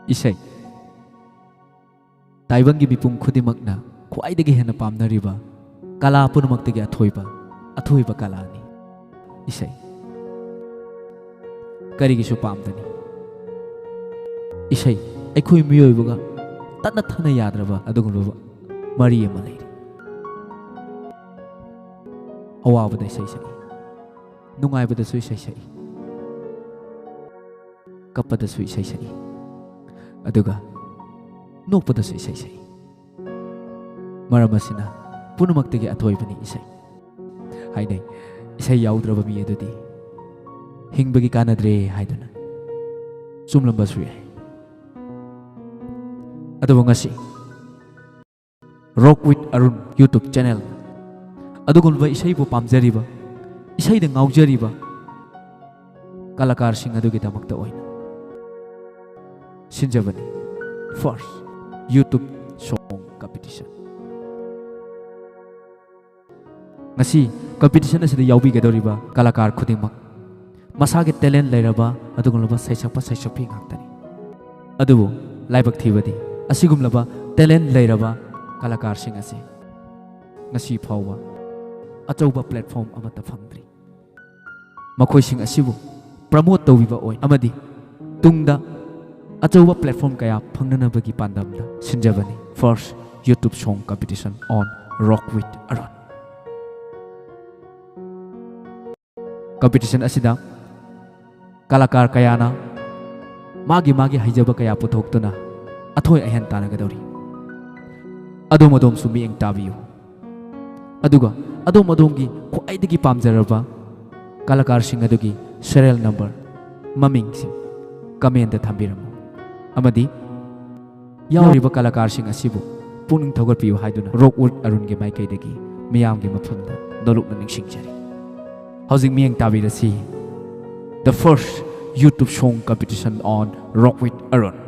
Isai Taiwangi mipung khudimagna khwaidagi hena pamnariba kala punumaktagi athoiba kalani isai karigisu pamdani isai aikhoi miyoibaga tanna thana yadraba aduguloba mari ama leiri awabada isai sai nungaibada su isai sai kapada su isai sai aduga nokpada su isai sai maramasina punumaktagi athoibani isai hainai isai yaudraba mi adudi hingbagi kanadre haiduna sumlamba su yai aduba ngasi Rock with Arun YouTube channel adugunba isai bu pamjariba isai da ngaujariba kalakar sing adugi damakta oina sinjabani first YouTube song competition ngasi competition asida yaubi gadoriba kalakar khudingmak masage talent leiraba adugunba saisakpi ngaktani adubu laibak thibadi asigumlaba talent leiraba kalakar sing ase ngasi phawa achauba platform amata phangdri makhoi sing asibu promote tawbiba oi amadi tungda achauba platform kaya phangnanabagi pandamda sinjabani first YouTube song competition on Rock with Arun competition asida kalakar kayana magi haijaba kaya puthoktuna athoi ahen tanagadori adom sumiyeng tabiyo aduga adom-adomgi khwaidagi pamjaraba kalakar sing adugi serial number maming sing comment da thambiramu amadi yauriba kalakar sing asibu puning thogorpiyu haiduna Rock with Arun ge maikaidagi miyamgi mafamda dolukna ningsingjari housing miyeng tabirasi the first YouTube song competition on Rock with Arun